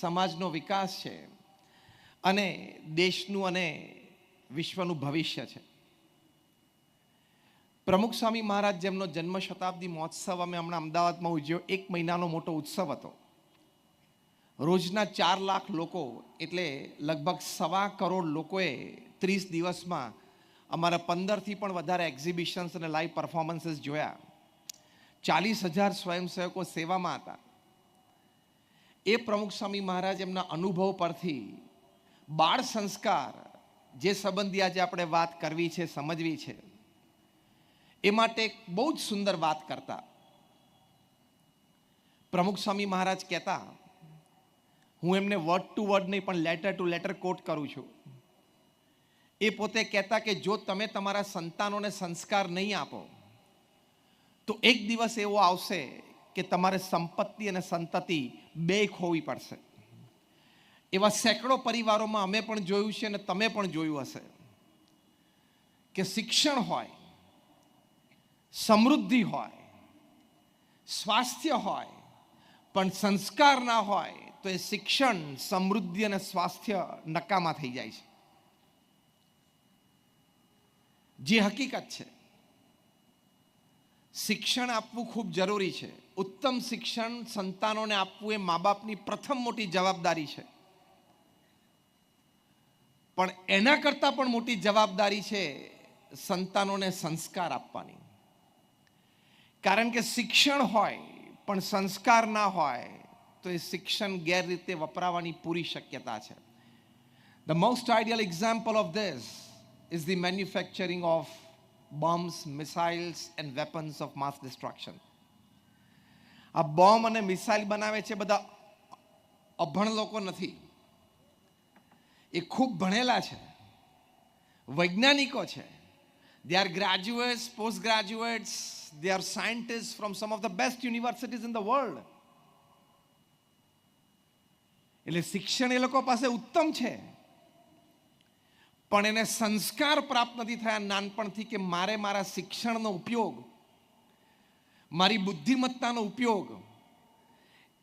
સમાજનો વિકાસ છે અને દેશનું અને વિશ્વનું ભવિષ્ય છે. પ્રમુખ સ્વામી મહારાજ જેમનો જન્મ શતાબ્દી મહોત્સવ અમે હમણાં અમદાવાદમાં ઉજવ્યો, 1 મહિનાનો મોટો ઉત્સવ હતો. રોજના 4 લાખ લોકો એટલે લગભગ 1.25 કરોડ લોકોએ 30 દિવસમાં અમારા 15થી પણ વધારે એક્ઝિબિશન્સ અને લાઈવ પરફોર્મન્સીસ જોયા. 40,000 સ્વયંસેવકો સેવામાં હતા. એ પ્રમુખ સ્વામી મહારાજ એમના અનુભવ પરથી બાળ સંસ્કાર જે સંબંધી આજે આપણે વાત કરવી છે, સમજવી છે, એ માટે એક બહુ જ સુંદર વાત કરતા. પ્રમુખ સ્વામી મહારાજ કહેતા, હું એમને વર્ડ ટુ વર્ડ નહીં પણ લેટર ટુ લેટર કોટ કરું છું. એ પોતે કહેતા કે જો તમે તમારા સંતાનોને સંસ્કાર નહીં આપો તો એક દિવસ એવો આવશે કે તમારે સંપત્તિ અને સંતતિ બે ખોવી પડશે. એવા સેંકડો પરિવારોમાં અમે પણ જોયું છે અને તમે પણ જોયું હશે કે શિક્ષણ હોય, સમૃદ્ધિ હોય, સ્વાસ્થ્ય હોય, પણ સંસ્કાર ના હોય તો એ શિક્ષણ, સમૃદ્ધિ અને સ્વાસ્થ્ય નકામા થઈ જાય છે. જે હકીકત છે, શિક્ષણ આપવું ખૂબ જરૂરી છે. ઉત્તમ શિક્ષણ સંતાનોને આપવું એ મા બાપની પ્રથમ મોટી જવાબદારી છે. પણ એના કરતાં પણ મોટી જવાબદારી છે સંતાનોને સંસ્કાર આપવાની. કારણ કે શિક્ષણ હોય પણ સંસ્કાર ના હોય તો એ શિક્ષણ ગેરરીતે વપરાવાની પૂરી શક્યતા છે. The most ideal example of this is the manufacturing of bombs, missiles and weapons of mass destruction. આ બોમ્બ અને મિસાઇલ બનાવે છે બધા અભણ લોકો નથી. એ ખૂબ ભણેલા છે, વૈજ્ઞાનિકો છે. They are graduates, postgraduates, they are scientists from some of the best universities in the world. એટલે શિક્ષણ એ લોકો પાસે ઉત્તમ છે, પણ એને સંસ્કાર પ્રાપ્ત નથી થયા નાનપણથી કે મારે મારા શિક્ષણનો ઉપયોગ, મારી બુદ્ધિમત્તાનો ઉપયોગ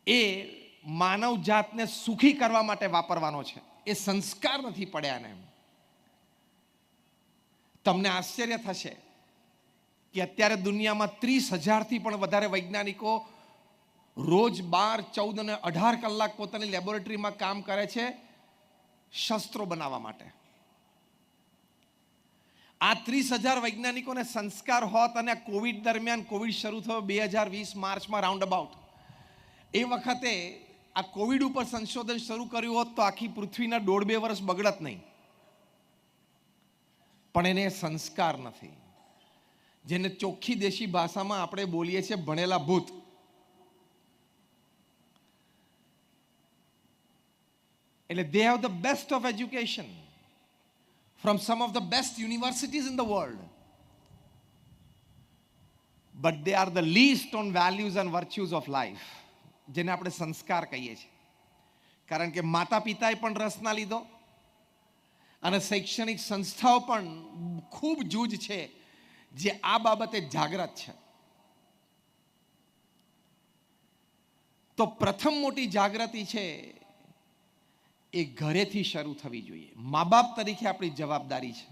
એ માનવ જાતને સુખી કરવા માટે વાપરવાનો છે. એ સંસ્કાર નથી પડ્યા ને. તમને આશ્ચર્ય થશે કે અત્યારે દુનિયામાં 30,000થી પણ વધારે વૈજ્ઞાનિકો રોજ 12, 14 અને 18 કલાક પોતાની લેબોરેટરીમાં કામ કરે છે શસ્ત્રો બનાવવા માટે. આ 30,000 વૈજ્ઞાનિકોને સંસ્કાર હોત અને કોવિડ દરમિયાન, કોવિડ શરૂ થયો 2020 માર્ચમાં રાઉન્ડ અબાઉટ, એ વખતે આ કોવિડ ઉપર સંશોધન શરૂ કર્યું હોત તો આખી પૃથ્વીના 1.5-2 વર્ષ બગડત નહીં. પણ એને સંસ્કાર નથી, જેને ચોખ્ખી દેશી ભાષામાં આપણે બોલીએ છીએ ભણેલા ભૂત. એટલે they have the best of education from some of the best universities in the world, but they are the least on values and virtues of life, જેને આપણે સંસ્કાર કહીએ છીએ. કારણ કે માતા પિતાએ પણ રસ ના લીધો અને શૈક્ષણિક સંસ્થાઓ પણ ખૂબ જૂજ છે જે આ બાબતે જાગૃત છે. તો પ્રથમ મોટી જાગૃતિ છે એ ઘરેથી શરૂ થવી જોઈએ. મા બાપ તરીકે આપણી જવાબદારી છે.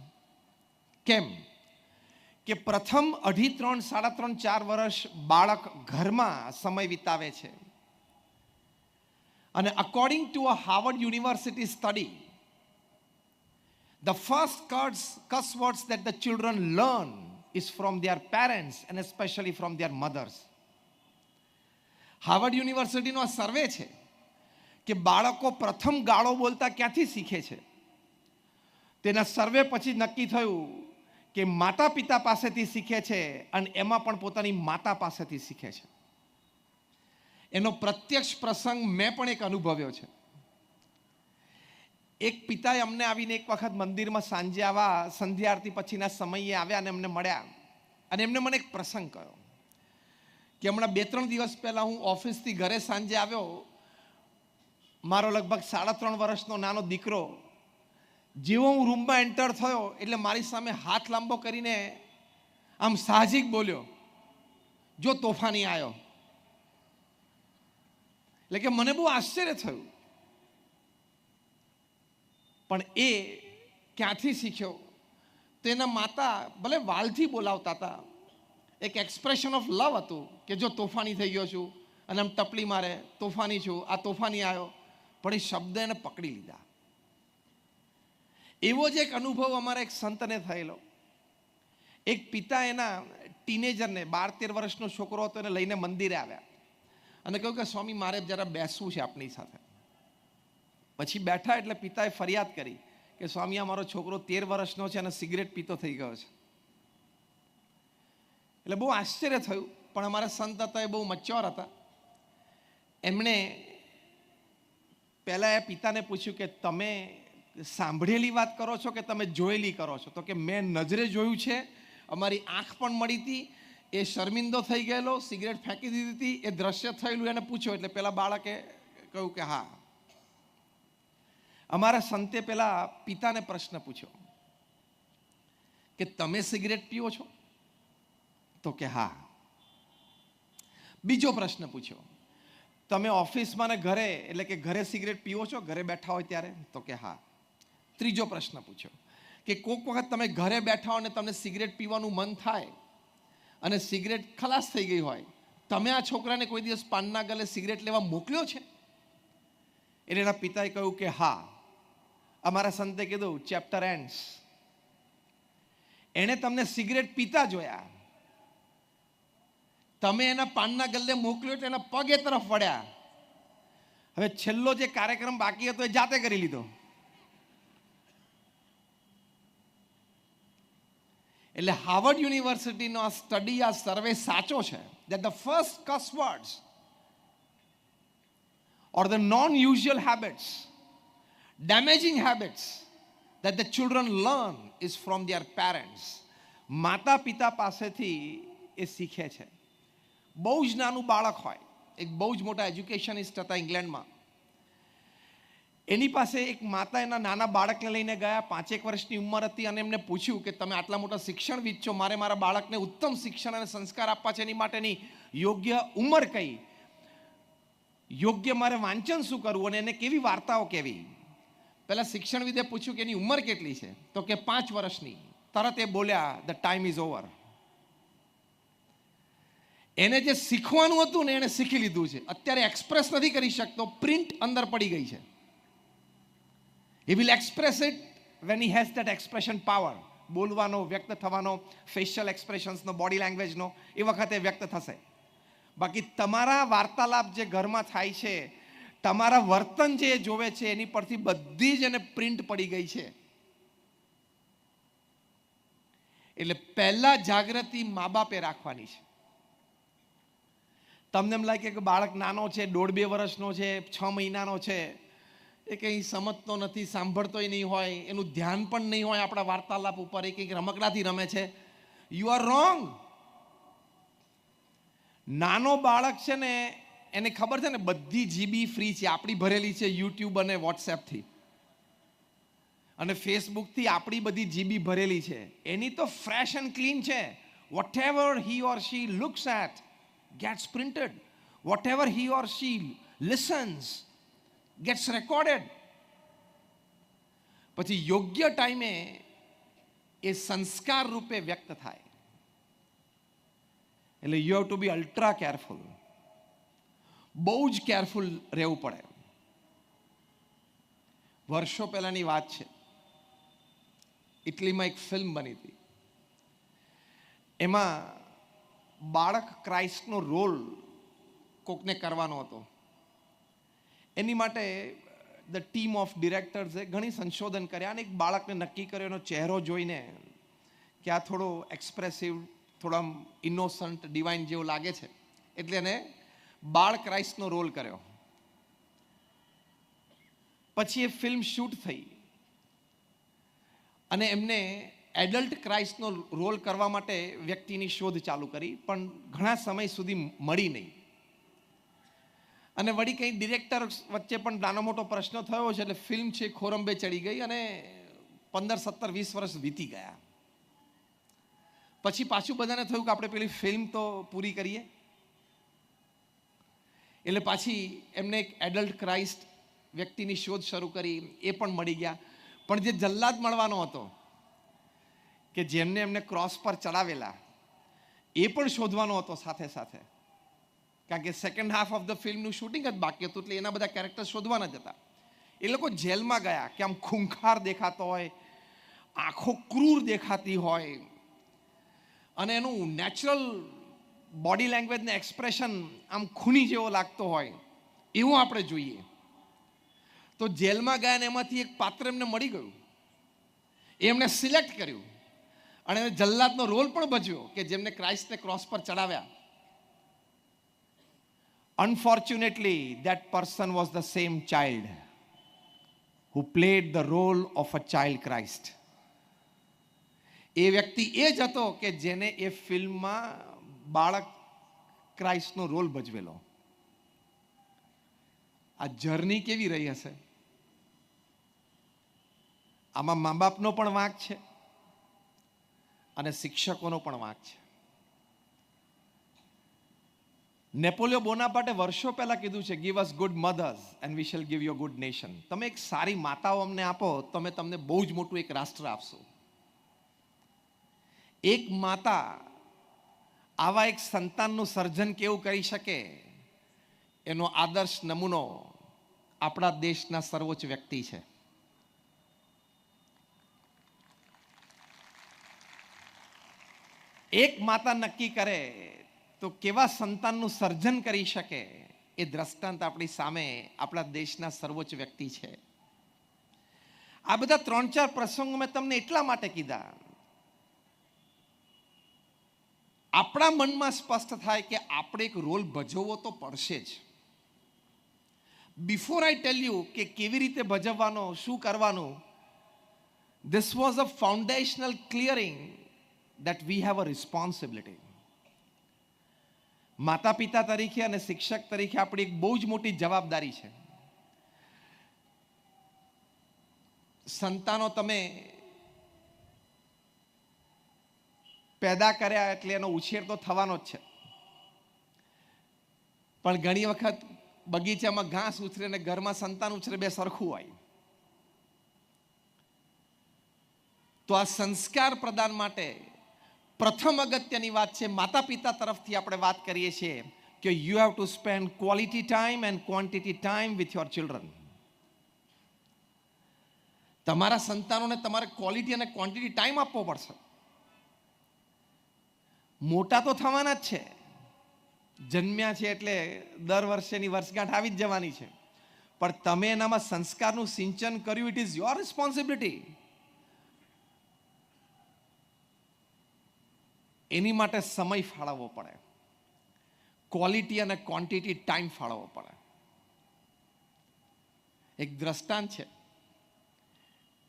કેમ કે પ્રથમ 2.5, 3, 3.5, 4 વર્ષ બાળક ઘરમાં સમય વિતાવે છે. અને according to a Harvard university study, the first cuss words that the children learn is from their parents and especially from their mothers. Harvard યુનિવર્સિટીનો આ સર્વે છે કે બાળકો પ્રથમ ગાળો બોલતા ક્યાંથી શીખે છે. તેના સર્વે પછી નક્કી થયું કે માતા પિતા પાસેથી શીખે છે અને એમાં પણ પોતાની માતા પાસેથી શીખે છે. એનો પ્રત્યક્ષ પ્રસંગ મેં પણ એક અનુભવ્યો છે. એક પિતાએ અમને આવીને એક વખત મંદિરમાં સાંજે આવા સંધ્યા આરતી પછીના સમયે આવ્યા અને અમને મળ્યા અને એમને મને એક પ્રસંગ કહ્યો કે હમણાં 2-3 દિવસ પહેલા હું ઓફિસથી ઘરે સાંજે આવ્યો. મારો લગભગ 3.5 વર્ષનો નાનો દીકરો જેવો હું રૂમમાં એન્ટર થયો એટલે મારી સામે હાથ લાંબો કરીને આમ સાહજિક બોલ્યો, જો તોફાની આવ્યો. એટલે કે મને બહુ આશ્ચર્ય થયું પણ એ ક્યાંથી શીખ્યો? તો એના માતા ભલે વાલથી બોલાવતા હતા, એક એક્સપ્રેશન ઓફ લવ હતું કે જો તોફાની થઈ ગયો છું અને આમ ટપલી મારે, તોફાની છું, આ તોફાની આવ્યો, પણ એ શબ્દ એને પકડી લીધા. એવો જ એક અનુભવ અમારા એક સંતને થયેલો. એક પિતા એના ટીનેજરને 12-13 વર્ષનો છોકરો હતો એને લઈને મંદિરે આવ્યા અને કહ્યું કે સ્વામી મારે જરા બેસવું છે આપની સાથે. પછી બેઠા એટલે પિતાએ ફરિયાદ કરી કે સ્વામી આ મારો છોકરો 13 વર્ષનો છે અને સિગરેટ પીતો થઈ ગયો છે. એટલે બહુ આશ્ચર્ય થયું, પણ અમારા સંત હતા એ બહુ મચ્યોર હતા. એમણે પહેલાં એ પિતાને પૂછ્યું કે તમે સાંભળેલી વાત કરો છો કે તમે જોયેલી કરો છો? તો કે મેં નજરે જોયું છે, અમારી આંખ પણ મળી હતી, એ શર્મિંદો થઈ ગયેલો, સિગરેટ ફેંકી દીધી હતી, એ દ્રશ્ય થયેલું એને પૂછ્યું. એટલે પેલા બાળકે કહ્યું કે હા. અમારા સંતે પેલા પિતાને પ્રશ્ન પૂછ્યો કે તમે સિગરેટ પીવો છો? તો કે હા. બીજો પ્રશ્ન પૂછ્યો, તમે ઓફિસમાં ને ઘરે, એટલે કે ઘરે સિગરેટ પીવો છો ઘરે બેઠા હોય ત્યારે? તો કે હા. ત્રીજો પ્રશ્ન પૂછ્યો કે કોઈક વખત તમે ઘરે બેઠા હો અને તમને સિગરેટ પીવાનું મન થાય અને સિગરેટ ખલાસ થઈ ગઈ હોય, તમે આ છોકરાને કોઈ દિવસ પાનના ગલે સિગરેટ લેવા મોકલ્યો છે? એટલે એના પિતાએ કહ્યું કે હા. અમારા સંતે કીધું ચેપ્ટર એન્ડ્સ. એણે તમને સિગરેટ પીતા જોયા, તમે એના પાનના ગલ્લે મોકલ્યો એટલે એના પગ એ તરફ વળ્યા. હવે છેલ્લો જે કાર્યક્રમ બાકી હતો એ જાતે કરી લીધો. એટલે હાર્વર્ડ યુનિવર્સિટીનો આ સ્ટડી, આ સર્વે સાચો છે that the first cuss words or the non-usual habits, damaging habits that the children learn is from their parents. માતા પિતા પાસેથી એ શીખે છે. બહુ જ નાનું બાળક હોય, એક બહુ જ મોટા એજ્યુકેશનિસ્ટ હતા ઇંગ્લેન્ડમાં, એની પાસે એક માતા એના નાના બાળકને લઈને ગયા, 5 વર્ષની ઉંમર હતી, અને એમને પૂછ્યું કે તમે આટલા મોટા શિક્ષણવિદ છો, મારે મારા બાળકને ઉત્તમ શિક્ષણ અને સંસ્કાર આપવા છે, એની માટેની યોગ્ય ઉંમર કઈ, યોગ્ય મારે વાંચન શું કરવું અને એને કેવી વાર્તાઓ કહેવી? પહેલા શિક્ષણવિદે પૂછ્યું કે એની ઉંમર કેટલી છે? તો કે 5 વર્ષની. તરત એ બોલ્યા ધ ટાઈમ ઇઝ ઓવર. એને જે શીખવાનું હતું ને એને શીખી લીધું છે. અત્યારે એક્સપ્રેસ નથી કરી શકતો, પ્રિન્ટ અંદર પડી ગઈ છે. He will express it when he has that expression power. બોલવાનો, વ્યક્ત થવાનો, ફેશિયલ એક્સપ્રેશન્સનો, બોડી લેંગ્વેજનો એ વખતે વ્યક્ત થશે. બાકી તમારા વાર્તાલાપ જે ઘરમાં થાય છે, તમારા વર્તન જે જોવે છે, એની પરથી બધી જ એને પ્રિન્ટ પડી ગઈ છે. એટલે પહેલા જાગૃતિ મા બાપે રાખવાની છે. તમને એમ લાગે કે બાળક નાનો છે, 1.5-2 વર્ષનો છે, 6 મહિનાનો છે, એ કંઈ સમજતો નથી, સાંભળતોય નહીં હોય, એનું ધ્યાન પણ નહીં હોય આપણા વાર્તાલાપ ઉપર, એ કંઈક રમકડાથી રમે છે. You are wrong. નાનો બાળક છે ને, એને ખબર છે ને બધી જીબી ફ્રી છે, આપણી ભરેલી છે યુટ્યુબ અને વોટ્સએપથી અને ફેસબુકથી આપણી બધી જીબી ભરેલી છે. એની તો ફ્રેશ એન્ડ ક્લીન છે. whatever he or she looks at gets printed. whatever he or she listens gets recorded. પછી યોગ્ય ટાઈમે એ સંસ્કાર રૂપે વ્યક્ત થાય. એટલે you have to be ultra careful. બહુ જ કેરફુલ રહેવું પડે. વર્ષો પહેલાની વાત છે, ઇટલીમાં એક ફિલ્મ બની હતી. એમાં બાળક ક્રાઇસ્ટનો રોલ કોકને કરવાનો હતો. એની માટે ધ ટીમ ઓફ ડિરેક્ટર્સે ઘણી સંશોધન કર્યા અને એક બાળકને નક્કી કર્યો, એનો ચહેરો જોઈને કે આ થોડો એક્સપ્રેસિવ, થોડો ઇનોસન્ટ, ડિવાઇન જેવો લાગે છે, એટલે એને બાળ ક્રાઇસ્ટનો રોલ કર્યો. પછી એ ફિલ્મ શૂટ થઈ અને એમને એડલ્ટ ક્રાઇસ્ટનો રોલ કરવા માટે વ્યક્તિની શોધ ચાલુ કરી, પણ ઘણા સમય સુધી મળી નહીં. અને વળી કંઈ ડિરેક્ટર વચ્ચે પણ નાનો મોટો પ્રશ્ન થયો છે, એટલે ફિલ્મ છે ખોરંબે ચડી ગઈ અને 15, 17, 20 વર્ષ વીતી ગયા. પછી પાછું બધાને થયું કે આપણે પેલી ફિલ્મ તો પૂરી કરીએ. એટલે પાછી એમને એક એડલ્ટ ક્રાઇસ્ટ વ્યક્તિની શોધ શરૂ કરી, એ પણ મળી ગયા. પણ જે જલ્લાદ મળવાનો હતો કે જેમને એમને ક્રોસ પર ચડાવેલા એ પણ શોધવાનો હતો સાથે સાથે, કારણ કે સેકન્ડ હાફ ઓફ ધ ફિલ્મનું શૂટિંગ જ બાકી હતું, એટલે એના બધા કેરેક્ટર શોધવાના જ હતા. એ લોકો જેલમાં ગયા કે આમ ખૂંખાર દેખાતો હોય, આંખો ક્રૂર દેખાતી હોય અને એનું નેચરલ બોડી લેંગ્વેજ ને એક્સપ્રેશન આમ ખૂની જેવો લાગતો હોય એવું આપણે જોઈએ. તો જેલમાં ગયા ને એમાંથી એક પાત્ર એમને મળી ગયું, એમને સિલેક્ટ કર્યું અને એને જલ્લાદનો રોલ પણ ભજવ્યો કે જેમને ક્રાઇસ્ટને ક્રોસ પર ચડાવ્યા. Unfortunately, that person was the same child who played the role of a child Christ. એ વ્યક્તિ એ જ હતો કે જેને એ ફિલ્મમાં બાળક ક્રાઇસ્ટનો રોલ ભજવેલો. આ જર્ની કેવી રહી હશે? આમાં મા બાપનો પણ વાંક છે અને શિક્ષકોનો પણ વાંક છે. નેપોલિયો બોનાપાર્ટે વર્ષો પહેલા કીધું છે, give us good mothers and we shall give you good nation. તમે એક સારી માતાઓ અમને આપો, તમે તમને બહુ જ મોટું એક રાષ્ટ્ર આપશો. એક માતા આવા એક સંતાનનું સર્જન કેવું કરી શકે એનો આદર્શ નમૂનો આપણા દેશના સર્વોચ્ચ વ્યક્તિ છે. એક માતા નક્કી કરે તો કેવા સંતાનનું સર્જન કરી શકે એ દ્રષ્ટાંત આપણી સામે આપણા દેશના સર્વોચ્ચ વ્યક્તિ છે. આ બધા 3-4 પ્રસંગો મેં તમને એટલા માટે કીધા, આપણા મનમાં સ્પષ્ટ થાય કે આપણે એક રોલ ભજવવો તો પડશે જ. બિફોર આઈ ટેલ યુ કે કેવી રીતે ભજવવાનો, શું કરવાનું, this was a foundational clearing that we have a responsibility. માતા પિતા તરીકે અને શિક્ષક તરીકે આપણી એક બહુ જ મોટી જવાબદારી છે. સંતાનો તમે પેદા કર્યા એટલે એનો ઉછેર તો થવાનો જ છે, પણ ઘણી વખત બગીચામાં ઘાસ ઉછરે અને ઘરમાં સંતાન ઉછરે, બે સરખું હોય. તો આ સંસ્કાર પ્રદાન માટે પ્રથમ અગત્યની વાત છે, માતા પિતા તરફથી આપણે વાત કરીએ છીએ કે you have two spend quality time and quantity time with your children. તમારા સંતાનોને તમારે ક્વોલિટી અને ક્વોન્ટિટી ટાઈમ આપવો પડશે. મોટા તો થવાના જ છે, જન્મ્યા છે એટલે દર વર્ષેની વર્ષગાંઠ આવી જ જવાની છે, પણ તમે એનામાં સંસ્કારનું સિંચન કર્યું, ઇટ ઇઝ યોર રિસ્પોન્સિબિલિટી. એની માટે સમય ફાળવવો પડે, ક્વોલિટી અને ક્વોન્ટિટી ટાઈમ ફાળવવો પડે. એક દ્રષ્ટાંત છે,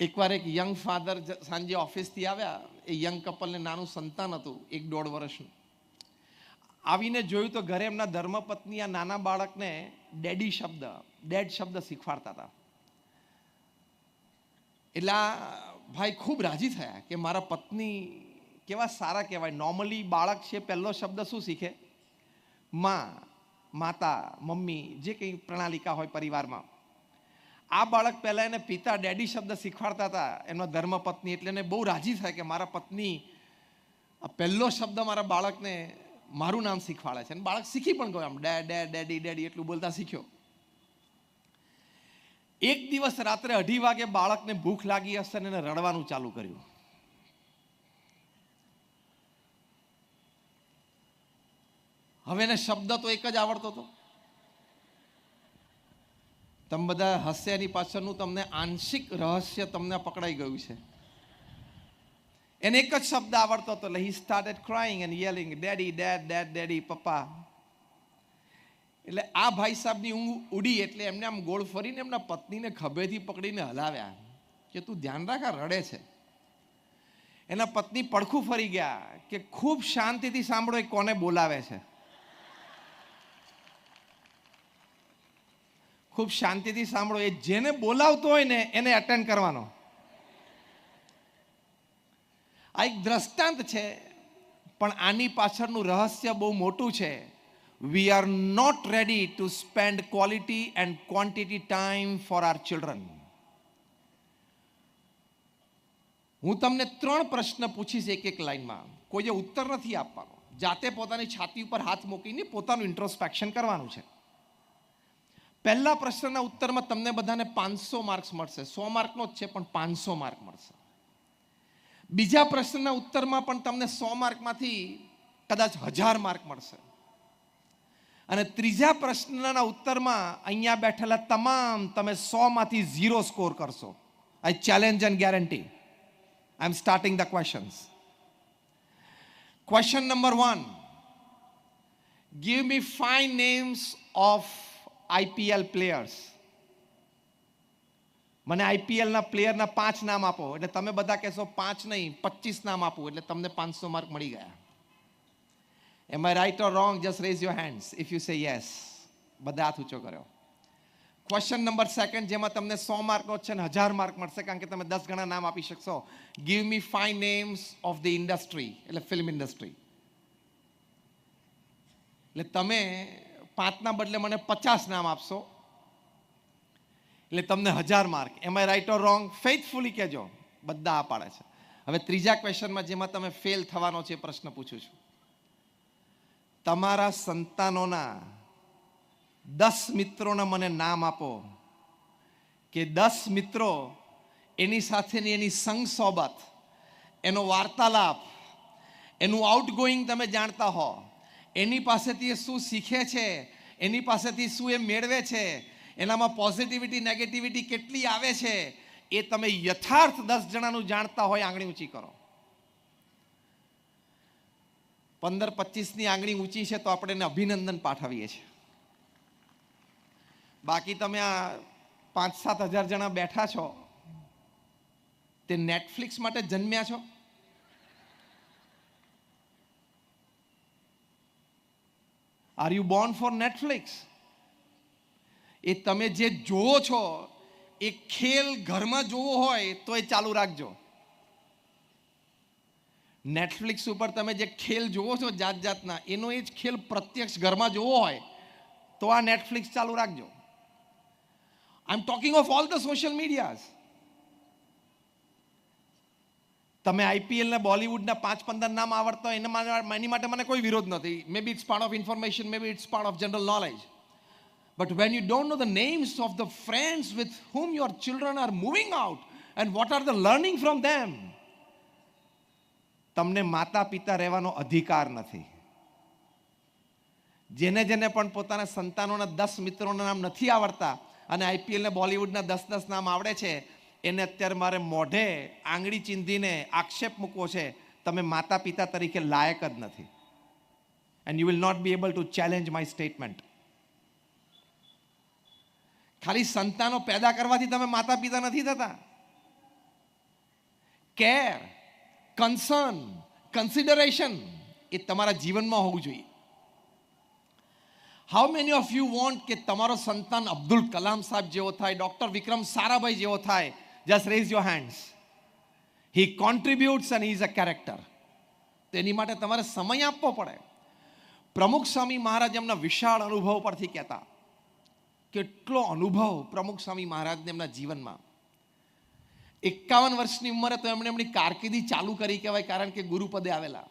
એકવાર એક યંગ ફાધર સાંજે ઓફિસથી આવ્યા, એ યંગ કપલને નાનું સંતાન હતું 1-1.5 વર્ષનું. આવીને જોયું તો ઘરે એમના ધર્મપત્ની આ નાના બાળકને ડેડ શબ્દ શીખવાડતા હતા. એટલે આ ભાઈ ખૂબ રાજી થયા કે મારા પત્ની કેવા સારા કહેવાય. નોર્મલી બાળક છે પહેલો શબ્દ શું શીખે? માં, માતા, મમ્મી, જે કંઈ પ્રણાલિકા હોય પરિવારમાં. આ બાળક પહેલા એને પિતા, ડેડી શબ્દ શીખવાડતા હતા એમના ધર્મપત્ની, એટલે એને બહુ રાજી થાય કે મારા પત્ની આ પહેલો શબ્દ મારા બાળકને મારું નામ શીખવાડે છે. અને બાળક શીખી પણ ગયો, આમ ડેડી ડેડી એટલું બોલતા શીખ્યો. એક દિવસ રાત્રે 2:30 વાગે બાળકને ભૂખ લાગી હશે અને એને રડવાનું ચાલુ કર્યું. હવે એને શબ્દ તો એક જ આવડતો હતો. તમે બધા હશે એની પાછળનું તમને આંશિક રહસ્ય તમને પકડાઈ ગયું છે. એને એક જ શબ્દ આવડતો હતો, એટલે he started crying and yelling, daddy dad dad daddy, પપ્પા. એટલે આ ભાઈ સાહેબની ઊંઘ ઉડી એટલે એમને આમ ગોળ ફરીને એમના પત્નીને ખભેથી પકડીને હલાવ્યા કે તું ધ્યાન રાખ, આ રડે છે. એના પત્ની પડખું ફરી ગયા કે ખૂબ શાંતિથી સાંભળો એ કોને બોલાવે છે. ખૂબ શાંતિથી સાંભળો, એ જેને બોલાવતો હોય ને એને અટેન્ડ કરવાનો. આ એક દ્રષ્ટાંત છે, પણ આની પાછળનું રહસ્ય બહુ મોટું છે. We are not ready to spend quality and quantity time for our children. હું તમને 3 પ્રશ્ન પૂછીશ એક એક લાઈનમાં. કોઈએ ઉત્તર નથી આપવાનો. જાતે પોતાની છાતી ઉપર હાથ મૂકીને પોતાનું ઇન્ટ્રોસ્પેક્શન કરવાનું છે. પહેલા પ્રશ્નના ઉત્તરમાં તમને બધાને 500 માર્ક્સ મળશે. 100 માર્કનો જ છે પણ 500 માર્ક મળશે. બીજા પ્રશ્નના ઉત્તરમાં પણ તમને 100 માર્કમાંથી કદાચ 1000 માર્ક મળશે. અને ત્રીજા પ્રશ્નના ઉત્તરમાં અહીંયા બેઠેલા તમામ તમે 100 માંથી 0 સ્કોર કરશો. I challenge and guarantee. I am starting the questions. Question number 1. Give me 5 names of IPL players. મને IPL ના પ્લેયરના 5 નામ આપો. એટલે તમે બધા કહેશો 5 નહીં 25 નામ આપો એટલે તમને 500 માર્ક મળી ગયા. Am I right or wrong? Just raise your hands if you say yes. બધા હાથ ઊંચો કર્યો. ક્વેશ્ચન નંબર 2 જેમાં તમને 100 માર્કનો છે ને 1000 માર્ક મળશે કારણ કે તમે 10 ગણા નામ આપી શકશો. Give me 5 names of the industry, એટલે ફિલ્મ ઇન્ડસ્ટ્રી. એટલે તમે 5ના બદલે મને 50 નામ આપશો એટલે તમને 1000 mark. Am I right or wrong? Faithfully કહેજો. બધા આ પાડે છે. હવે ત્રીજા ક્વેશ્ચનમાં જેમાં તમે ફેલ થવાનો છે એ પ્રશ્ન પૂછું છું. તમારા સંતાનોના 10 મિત્રોના મને નામ આપો કે 10 મિત્રો એની સાથેની એની સંગ સોબત, એનો વાર્તાલાપ, એનું આઉટગોઈંગ તમે જાણતા હો, એની પાસેથી એ શું શીખે છે, એની પાસેથી શું એ મેળવે છે, એનામાં પોઝિટિવિટી નેગેટિવિટી કેટલી આવે છે, એ તમે યથાર્થ 10 જણાનું જાણતા હોય આંગળી ઊંચી કરો. 15-25ની આંગળી ઊંચી છે તો આપણે એને અભિનંદન પાઠવીએ છીએ. બાકી તમે આ 5-7 હજાર જણા બેઠા છો તે નેટફ્લિક્સ માટે જન્મ્યા છો? Are you born for Netflix? એ તમે જે જોવો છો એ ખેલ ઘરમાં જોવો હોય તો એ ચાલુ રાખજો. નેટફ્લિક્સ ઉપર તમે જે ખેલ જોવો છો જાત જાતના, એનો એ જ ખેલ પ્રત્યક્ષ ઘરમાં જોવો હોય તો આ નેટફ્લિક્સ ચાલુ રાખજો. I am talking of all the social medias. તમે IPL ને બોલિવૂડના 5-15 નામ આવડતા હોય એની માટે મને કોઈ વિરોધ નથી. Maybe it's part of information, maybe it's part of general knowledge. But when you don't know the names of the friends with whom your children are moving out and what are the learning from them, તમને માતા પિતા રહેવાનો અધિકાર નથી. જેને પણ પોતાના સંતાનોના 10 મિત્રોના નામ નથી આવડતા અને IPL ને બોલિવૂડના 10 નામ આવડે છે, એને અત્યારે મારે મોઢે આંગળી ચીંધીને આક્ષેપ મૂકવો છે, તમે માતા પિતા તરીકે લાયક જ નથી. And you will not be able to challenge my statement. ખાલી સંતાનો પેદા કરવાથી તમે માતા પિતા નથી થતા. કેર, કન્સર્ન, કન્સિડરેશન એ તમારા જીવનમાં હોવું જોઈએ. How many of you want કે તમારો સંતાન અબ્દુલ કલામ સાહેબ જેવો થાય, ડોક્ટર વિક્રમ સારાભાઈ જેવો થાય? Just raise your hands. He contributes and he is a character. તેની માટે તમારે સમય આપવો પડે. પ્રમુખ સ્વામી મહારાજ એમના વિશાળ અનુભવ પરથી કહેતા. કેટલો અનુભવ પ્રમુખ સ્વામી મહારાજને એમના જીવનમાં. 51 વર્ષની ઉંમરે તો એમણે એમની કારકિર્દી ચાલુ કરી કહેવાય, કારણ કે ગુરુપદે આવેલા.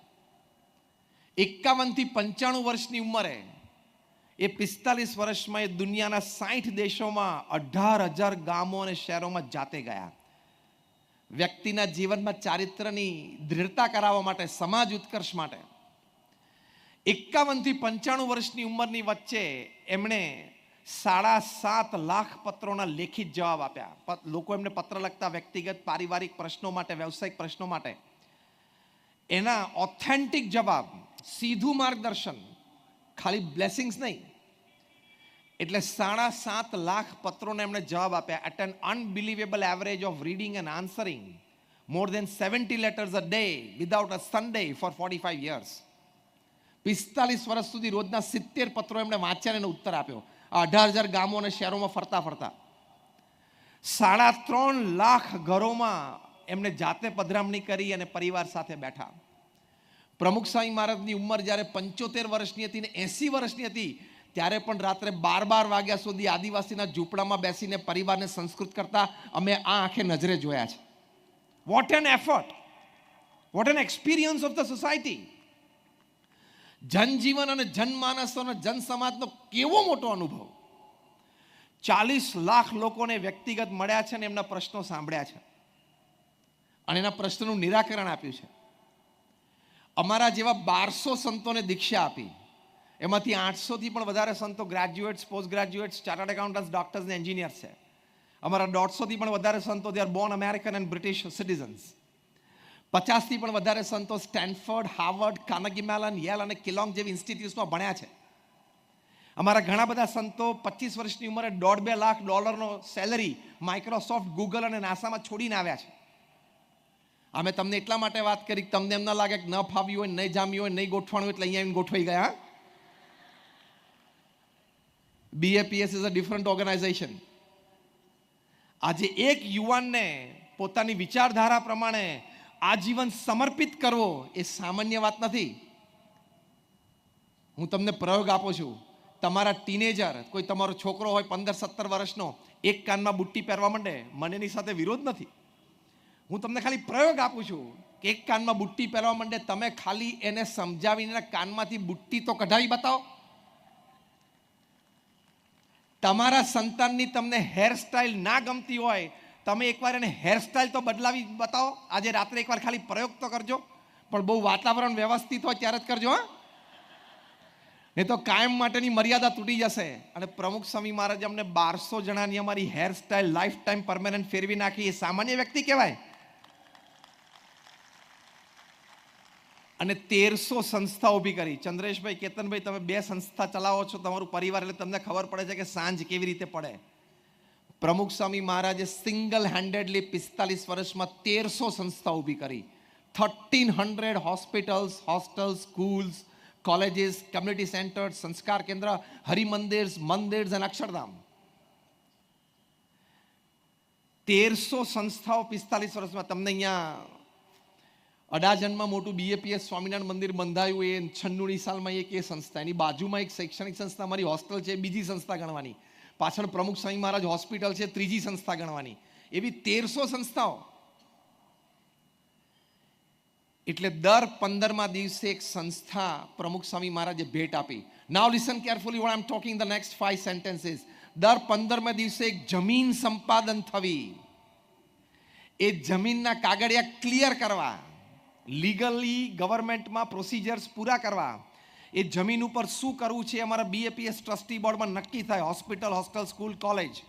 51 થી 95 વર્ષની ઉંમરે એ 45 વર્ષમાં એ દુનિયાના 60 દેશોમાં 18,000 ગામો અને શહેરોમાં જાતે ગયા. વ્યક્તિના જીવનમાં ચારિત્રની દૃઢતા કરાવવા માટે, સમાજ ઉત્કર્ષ માટે. 51 થી 95 વર્ષની ઉંમરની વચ્ચે એમણે 7.5 લાખ પત્રોના લેખિત જવાબ આપ્યા. લોકો એમને પત્ર લખતા વ્યક્તિગત પારિવારિક પ્રશ્નો માટે, વ્યવસાયિક પ્રશ્નો માટે. એના ઓથેન્ટિક જવાબ, સીધું માર્ગદર્શન, ખાલી બ્લેસિંગ્સ નહીં. એટલે 7.5 લાખ પત્રોને એમણે જવાબ આપ્યા. At an unbelievable average of reading and answering more than 70 letters a day without a Sunday for 45 years. 45 વર્ષ સુધી રોજના 70 પત્રો એમણે વાંચ્યા અને ઉત્તર આપ્યો. 18,000 ગામો અને શહેરોમાં ફરતા ફરતા 3.5 લાખ ઘરોમાં એમણે જાતે પધરામણી કરી અને પરિવાર સાથે બેઠા. પ્રમુખ સ્વામી મહારાજની ઉંમર જ્યારે 75 વર્ષની હતી ને 80 વર્ષની હતી ત્યારે પણ રાત્રે 12 વાગ્યા સુધી આદિવાસીના ઝૂંપડામાં બેસીને પરિવારને સંસ્કૃત કરતા અમે આ આંખે નજરે જોયા છે. What an effort, what an experience of the society. જનજીવન અને જનમાનસોનો જનસમાજનો કેવો મોટો અનુભવ. 40 લાખ લોકોને વ્યક્તિગત મળ્યા છે અને એમના પ્રશ્નો સાંભળ્યા છે અને એના પ્રશ્નનું નિરાકરણ આપ્યું છે. અમારા જેવા 1200 સંતોને દીક્ષા આપી. એમાંથી 800થી પણ વધારે સંતો graduates, post graduates, chartered accountants, doctors અને એન્જિનિયર્સ છે. અમારા 150થી પણ વધારે સંતો they are born American and British citizens. 50થી પણ વધારે સંતો Stanford, Harvard, Carnegie Mellon, Yale અને કિલોંગ જેવી ઇન્સ્ટિટ્યૂટ્સમાં ભણ્યા છે. અમારા ઘણા બધા સંતો 25 વર્ષની ઉંમરે $1.5-2 લાખ સેલરી માઇક્રોસોફ્ટ, ગૂગલ અને નાસામાં છોડીને આવ્યા છે. અમે તમને એટલા માટે વાત કરી કે તમને એમ ના લાગે કે ન ફાવ્યું હોય, નહીં જામ્યું હોય, નહીં ગોઠવાનું હોય એટલે અહીંયા આવીને ગોઠવાઈ ગયા. BAPS is a different organisation. આજે એક યુવાનને પોતાની વિચારધારા પ્રમાણે આજીવન સમર્પિત કરવો એ સામાન્ય વાત નથી. હું તમને પ્રયોગ આપું છું. તમારા ટીનેજર, કોઈ તમારો છોકરો હોય 15-17 વર્ષનો, એક કાનમાં બુટ્ટી પહેરવા માંડે, મને એની સાથે વિરોધ નથી. હું તમને ખાલી પ્રયોગ આપું છું કે એક કાનમાં બુટ્ટી પહેરવા માંડે, તમે ખાલી એને સમજાવીને કાનમાંથી બુટ્ટી તો કઢાવી બતાવો. તમારા સંતાનની તમને હેરસ્ટાઇલ ના ગમતી હોય, તમે એકવાર એને હેરસ્ટાઇલ તો બદલાવી બતાવો. આજે રાત્રે એકવાર ખાલી પ્રયોગ તો કરજો, પણ બહુ વાતાવરણ વ્યવસ્થિત હોય ત્યારે જ કરજો. હા, નહીં તો કાયમ માટેની મર્યાદા તૂટી જશે. અને પ્રમુખ સ્વામી મહારાજ અમને 1200 જણાની અમારી હેરસ્ટાઇલ લાઈફ ટાઈમ પરમેનન્ટ ફેરવી નાખી. એ સામાન્ય વ્યક્તિ કહેવાય. અને 1300 સંસ્થા ઊભી કરી. ચંદ્રેશભાઈ, કેતનભાઈ, તમે 2 સંસ્થા ચલાવો છો, તમારું પરિવાર, એટલે તમને ખબર પડે છે કે સાંજ કેવી રીતે પડે. પ્રમુખ સ્વામી મહારાજે સિંગલ હેન્ડેડલી 45 વર્ષમાં 1300 સંસ્થા ઊભી કરી. 1300 hospitals, hostels, schools, colleges, community centres, સંસ્કાર કેન્દ્ર, હરિમંદિર્સ, મંદિર્સ અને અક્ષરધામ. 1300 સંસ્થાઓ 45 વર્ષમાં. તમને અહીંયા અડાજણમાં મોટું BAPS સ્વામિનારાયણ મંદિર બંધાયું, એ 96ની સાલમાં એક એ સંસ્થા. એની બાજુમાં એક શૈક્ષણિક સંસ્થા, મારી હોસ્ટેલ છે, બીજી સંસ્થા ગણવાની. પાછળ પ્રમુખ સ્વામી મહારાજ હોસ્પિટલ છે, ત્રીજી સંસ્થા ગણવાની. એવી 1300 સંસ્થાઓ. એટલે દર 15મા દિવસે એક સંસ્થા પ્રમુખ સ્વામી મહારાજે ભેટ આપી. Now listen carefully what I am talking the next 5 sentences. દર 15મા દિવસે એક જમીન સંપાદન થવી. એ જમીનના કાગળિયા ક્લિયર કરવા, લીગલી ગવર્મેન્ટમાં પ્રોસિજર્સ પૂરા કરવા. એ જમીન ઉપર શું કરવું છે અમારા BAPS ટ્રસ્ટી બોર્ડમાં નક્કી થાય. Hospital, hostel, school, college.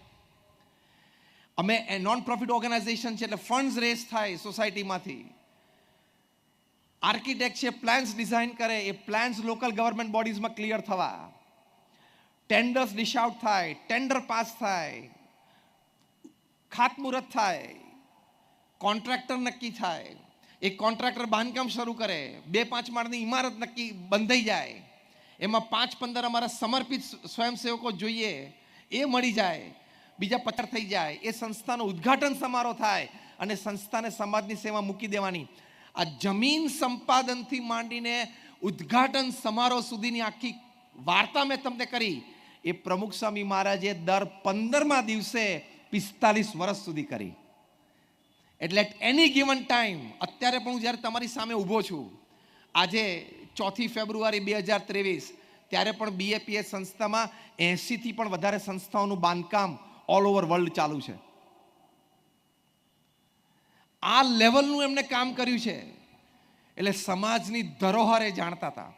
અમે નોન પ્રોફિટ ઓર્ગેનાઇઝેશન છે, એટલે ફંડ્સ રેઝ થાય સોસાયટીમાંથી. આર્કિટેક્ટ છે, પ્લાન્સ ડિઝાઇન કરે, એ પ્લાન્સ લોકલ ગવર્મેન્ટ બોડીઝમાં ક્લિયર થવા. ટેન્ડર્સ ડિશ આઉટ થાય, ટેન્ડર પાસ થાય, ખાતમુહૂર્ત થાય, કોન્ટ્રાક્ટર નક્કી થાય. એક કોન્ટ્રાક્ટર બાંધકામ શરૂ કરે, 2-5 માળની ઇમારત નક્કી બંધાઈ જાય. એમાં 5-15 અમારા સમર્પિત સ્વયંસેવકો જોઈએ, એ મળી જાય. બીજા 50 થઈ જાય. એ સંસ્થાનો ઉદ્ઘાટન સમારોહ થાય અને સંસ્થાને સમાજની સેવા મૂકી દેવાની. આ જમીન સંપાદનથી માંડીને ઉદ્ઘાટન સમારોહ સુધીની આખી વાર્તા મેં તમને કરી. એ પ્રમુખ સ્વામી મહારાજે દર 15મા દિવસે 45 વર્ષ સુધી કરી. એટલે એટ એની ગિવન ટાઈમ, અત્યારે પણ હું જ્યારે તમારી સામે ઊભો છું, આજે 4 ફેબ્રુઆરી 2023, ત્યારે પણ BAPS સંસ્થામાં 80થી પણ વધારે સંસ્થાઓનું બાંધકામ ઓલ ઓવર વર્લ્ડ ચાલુ છે. આ લેવલનું એમને કામ કર્યું છે. એટલે સમાજની ધરોહર એ જાણતા હતા.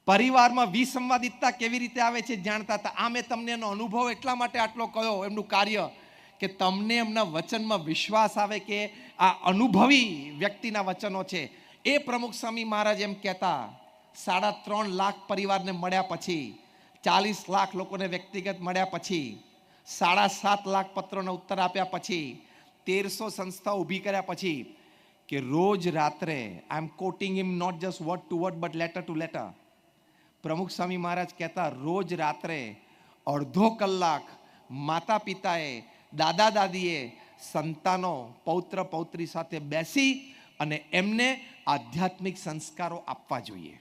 પરિવારમાં વિસંવાદિતતા કેવી રીતે આવે છે જાણતા હતા. આ મેં તમને એનો અનુભવ એટલા માટે આટલો કહ્યો, એમનું કાર્ય, કે તમને એમના વચનમાં વિશ્વાસ આવે કે આ અનુભવી વ્યક્તિના વચનો છે. એ પ્રમુખ સ્વામી મહારાજ એમ કહેતા, 3.5 લાખ પરિવારને મળ્યા પછી, 40 લાખ લોકોને વ્યક્તિગત મળ્યા પછી, 7.5 લાખ પત્રોને ઉત્તર આપ્યા પછી, 1300 સંસ્થા ઊભી કર્યા પછી, કે રોજ રાત્રે, I am quoting him not just word to word but letter to letter, Pramukh Swami મહારાજ કહેતા, રોજ રાત્રે અડધો કલાક માતા પિતાએ, દાદા દાદીએ સંતાનો, પૌત્ર પૌત્રી સાથે બેસી અને એમને આધ્યાત્મિક સંસ્કારો આપવા જોઈએ.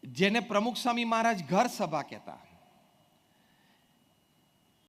જેને પ્રમુખ સ્વામી મહારાજ ઘર સભા કહેતા.